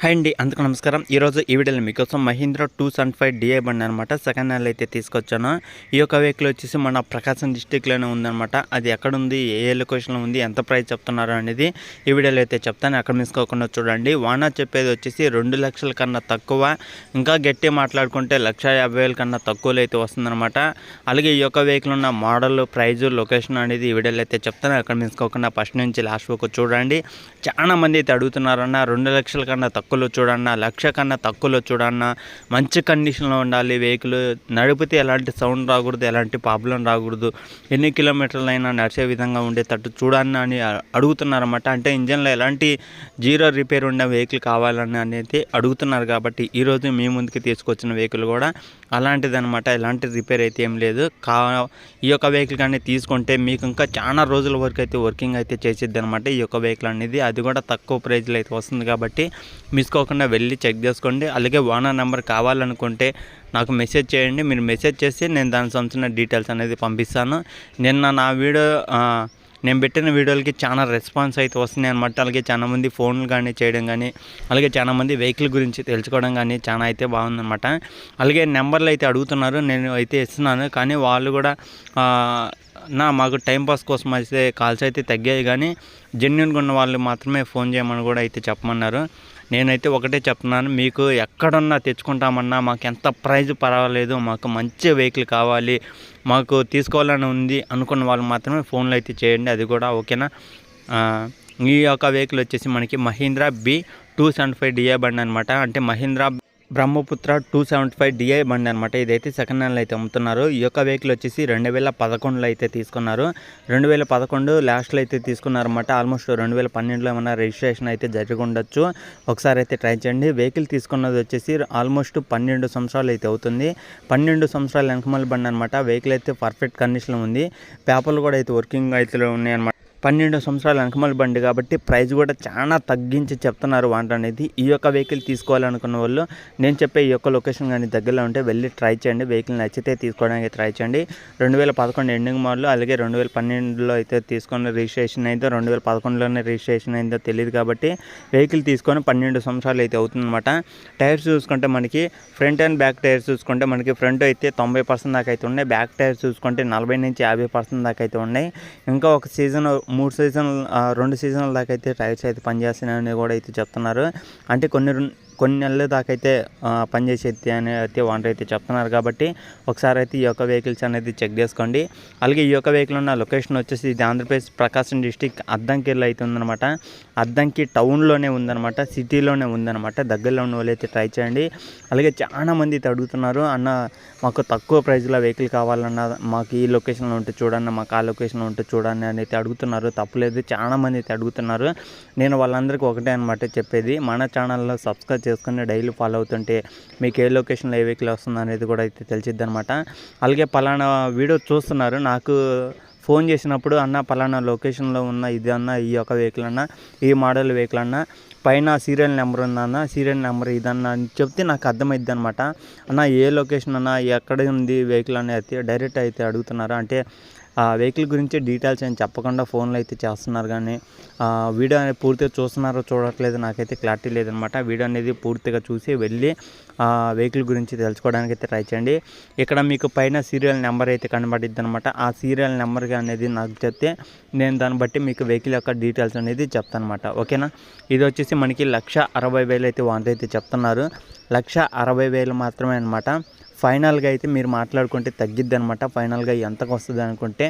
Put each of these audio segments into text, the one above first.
Hi అండి, అందుకు నమస్కారం. ఈరోజు ఈ వీడియోలో మీకోసం మహీంద్రా 275 డిఐ బండి అనమాట సెకండ్ హ్యాండ్ అయితే తీసుకొచ్చాను. ఈ యొక్క వెహికల్ వచ్చేసి మన ప్రకాశం డిస్టిక్లోనే ఉందన్నమాట. అది ఎక్కడుంది, ఏ లొకేషన్లో ఉంది, ఎంత ప్రైస్ చెప్తున్నారు అనేది ఈ వీడియోలో అయితే చెప్తాను. అక్కడ మిసుకోకుండా చూడండి. వానా చెప్పేది వచ్చేసి 2 లక్షల కన్నా తక్కువ, ఇంకా గట్టి మాట్లాడుకుంటే 1,50,000 కన్నా తక్కువలో అయితే వస్తుందన్నమాట. అలాగే ఈ యొక్క వెహికల్ ఉన్న మోడల్, ప్రైజు, లొకేషన్ అనేది ఈ వీడియోలో అయితే చెప్తాను. అక్కడ మిసుకోకుండా ఫస్ట్ నుంచి లాస్ట్ వరకు చూడండి. చాలా మంది అయితే అడుగుతున్నారన్న 2 లక్షల కన్నా తక్కువలో చూడన్నా, 1,00,000 కన్నా తక్కువలో చూడన్నా, మంచి కండిషన్లో ఉండాలి వెహికల్, నడిపితే ఎలాంటి సౌండ్ రాకూడదు, ఎలాంటి ప్రాబ్లం రాకూడదు, ఎన్ని కిలోమీటర్లైనా నడిచే విధంగా ఉండేటట్టు చూడన్నా అని అడుగుతున్నారన్నమాట. అంటే ఇంజన్లో ఎలాంటి జీరో రిపేర్ ఉన్న వెహికల్ కావాలని అనేది అడుగుతున్నారు. కాబట్టి ఈరోజు మీ ముందుకి తీసుకొచ్చిన వెహికల్ కూడా అలాంటిదనమాట. ఎలాంటి రిపేర్ అయితే ఏం లేదు. ఈ యొక్క వెహికల్ కానీ తీసుకుంటే మీకు ఇంకా చాలా రోజుల వరకు అయితే వర్కింగ్ అయితే చేసిద్ది అనమాట ఈ యొక్క వెహికల్ అనేది. అది కూడా తక్కువ ప్రైజ్లో అయితే వస్తుంది. కాబట్టి మిస్కోకుండా వెళ్ళి చెక్ చేసుకోండి. అలాగే ఓనర్ నెంబర్ కావాలనుకుంటే నాకు మెసేజ్ చేయండి. మీరు మెసేజ్ చేసి నేను దానికి సంబంధించిన డీటెయిల్స్ అనేది పంపిస్తాను. నిన్న నా వీడియో నేను పెట్టిన వీడియోలకి చాలా రెస్పాన్స్ అయితే వస్తున్నాయి అనమాట. అలాగే చాలామంది ఫోన్లు కానీ చేయడం కానీ, అలాగే చాలామంది వెహికల్ గురించి తెలుసుకోవడం కానీ చాలా అయితే బాగుందన్నమాట. అలాగే నెంబర్లు అయితే అడుగుతున్నారు, నేను అయితే ఇస్తున్నాను. కానీ వాళ్ళు కూడా మాకు టైంపాస్ కోసం అయితే కాల్స్ అయితే తగ్గాయి, కానీ జెన్యున్గా ఉన్న వాళ్ళు మాత్రమే ఫోన్ చేయమని కూడా అయితే చెప్పమన్నారు. నేనైతే ఒకటే చెప్తున్నాను, మీకు ఎక్కడున్నా తెచ్చుకుంటామన్నా మాకు ఎంత ప్రైజ్ పర్వాలేదు, మాకు మంచి వెహికల్ కావాలి, మాకు తీసుకోవాలని ఉంది అనుకున్న వాళ్ళు మాత్రమే ఫోన్లు అయితే చేయండి. అది కూడా ఓకేనా. ఈ యొక్క వెహికల్ వచ్చేసి మనకి మహీంద్రా B275 డిఐ బండి అనమాట. అంటే మహీంద్రా బ్రహ్మపుత్ర 275 డిఐ బండి అనమాట. ఇదైతే సెకండ్ హ్యాండ్లో అయితే అమ్ముతున్నారు. ఈ యొక్క వెహికల్ వచ్చేసి 2011లో అయితే తీసుకున్నారు. 2011 లాస్ట్లో అయితే తీసుకున్నారన్నమాట. ఆల్మోస్ట్ 2012లో ఏమన్నా రిజిస్ట్రేషన్ అయితే జరిగి ఉండొచ్చు. ఒకసారి అయితే ట్రై చేయండి. వెహికల్ తీసుకున్నది వచ్చేసి ఆల్మోస్ట్ 12 సంవత్సరాలు అయితే అవుతుంది. 12 సంవత్సరాల వెనకమల బండి అనమాట. వెహికల్ అయితే పర్ఫెక్ట్ కండిషన్లో ఉంది. పేపర్లు కూడా అయితే వర్కింగ్ అయితే ఉన్నాయన్నమాట. 12 సంవత్సరాల వెనకమల బండి కాబట్టి ప్రైస్ కూడా చాలా తగ్గించి చెప్తున్నారు వాంట అనేది. ఈ యొక్క వెహికల్ తీసుకోవాలనుకున్న వాళ్ళు నేను చెప్పే ఈ యొక్క లొకేషన్ కానీ దగ్గరలో ఉంటే వెళ్ళి ట్రై చేయండి. వెహికల్ నచ్చితే తీసుకోవడానికి ట్రై చేయండి. 2011 ఎండింగ్ మోడల్, అలాగే 2012లో అయితే తీసుకొని రిజిస్ట్రేషన్ అయిందో 2011లోనే రిజిస్ట్రేషన్ అయిందో తెలియదు. కాబట్టి వెహికల్ తీసుకొని 12 సంవత్సరాలు అయితే అవుతుందన్నమాట. టైర్స్ చూసుకుంటే మనకి ఫ్రంట్ అండ్ బ్యాక్ టైర్స్ చూసుకుంటే మనకి ఫ్రంట్ అయితే 90% దాకా అయితే ఉన్నాయి. బ్యాక్ టైర్స్ చూసుకుంటే 40 నుంచి 50% దాకా అయితే ఉన్నాయి. ఇంకా ఒక సీజన్ 2 సీజన్ల దాకా అయితే టైర్స్ అయితే పనిచేస్తున్నాయని కూడా అయితే చెప్తున్నారు. అంటే కొన్ని నెలల దాకా అయితే పనిచేసేది అని అయితే వాంట అయితే చెప్తున్నారు. కాబట్టి ఒకసారి అయితే ఈ యొక్క వెహికల్స్ అనేది చెక్ చేసుకోండి. అలాగే ఈ యొక్క వెహికల్ ఉన్న లొకేషన్ వచ్చేసి ఇది ఆంధ్రప్రదేశ్ ప్రకాశం డిస్టిక్ అద్దంకిలో అయితే ఉందన్నమాట. అద్దంకి టౌన్లోనే ఉందన్నమాట, సిటీలోనే ఉందన్నమాట. దగ్గరలో ఉన్న వాళ్ళు అయితే ట్రై చేయండి. అలాగే చాలా మంది అయితే అడుగుతున్నారు, అన్న మాకు తక్కువ ప్రైస్లో వెహికల్ కావాలన్న, మాకు ఈ లొకేషన్లో ఉంటే చూడండి, మాకు ఆ లొకేషన్లో ఉంటే చూడండి అని అయితే అడుగుతున్నారు. తప్పులేదు, చాలా మంది అయితే అడుగుతున్నారు. నేను వాళ్ళందరికీ ఒకటే అనమాట చెప్పేది, మన ఛానల్లో సబ్స్క్రైబ్ చేసుకుని డైలీ ఫాలో అవుతుంటే మీకు ఏ లొకేషన్లో ఏ వెహికల్ వస్తుంది అనేది కూడా అయితే తెలిసిద్ది అనమాట. అలాగే పలానా వీడియో చూస్తున్నారు, నాకు ఫోన్ చేసినప్పుడు అన్న పలానా లొకేషన్లో ఉన్న ఇది అన్న, ఈ యొక్క వెహికల్ అన్న, ఈ మోడల్ వెహికల్ అన్న, పైన సీరియల్ నెంబర్ ఉందన్న, సీరియల్ నెంబర్ ఇదన్న అని చెప్తే నాకు అర్థమైద్ది అనమాట. అన్న ఏ లొకేషన్ అన్న, ఎక్కడ ఉంది వెహికల్ అని అయితే డైరెక్ట్ అయితే అడుగుతున్నారు. అంటే ఆ వెహికల్ గురించి డీటెయిల్స్ ఏం చెప్పకుండా ఫోన్లో అయితే చేస్తున్నారు. కానీ వీడియో అనేది పూర్తిగా చూస్తున్నారో చూడట్లేదు నాకైతే క్లారిటీ లేదనమాట. వీడియో అనేది పూర్తిగా చూసి వెళ్ళి వెహికల్ గురించి తెలుసుకోవడానికి అయితే ట్రై చేయండి. ఇక్కడ మీకు పైన సీరియల్ నెంబర్ అయితే కనబడిద్ది అనమాట. ఆ సీరియల్ నెంబర్ అనేది నాకు చెప్తే నేను దాన్ని బట్టి మీకు వెహికల్ యొక్క డీటెయిల్స్ అనేది చెప్తాను అనమాట. ఓకేనా. ఇది వచ్చేసి మనకి 1,60,000 అయితే వాంట అయితే చెప్తున్నారు. 1,60,000 మాత్రమే అనమాట. ఫైనల్గా అయితే మీరు మాట్లాడుకుంటే తగ్గిద్ది అనమాట. ఫైనల్గా ఎంతకు వస్తుంది అనుకుంటే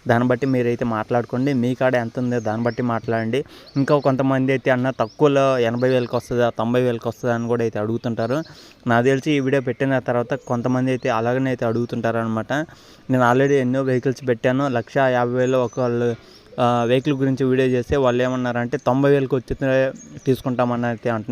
దాన్ని బట్టి మీరైతే మాట్లాడుకోండి. మీ కాడ ఎంత ఉందో దాన్ని బట్టి మాట్లాడండి. ఇంకా కొంతమంది అయితే అన్న తక్కువలో 80,000కి వస్తుందా, 90,000కి వస్తుందా అని కూడా అయితే అడుగుతుంటారు. నాకు తెలిసి ఈ వీడియో పెట్టిన తర్వాత కొంతమంది అయితే అలాగనే అయితే అడుగుతుంటారు అనమాట. నేను ఆల్రెడీ ఎన్నో వెహికల్స్ పెట్టాను. 1,50,000 ఒకళ్ళు వెహికల్ గురించి వీడియో చేస్తే వాళ్ళు ఏమన్నారంటే 90,000కి వచ్చి తీసుకుంటామని అయితే అంటున్నారు.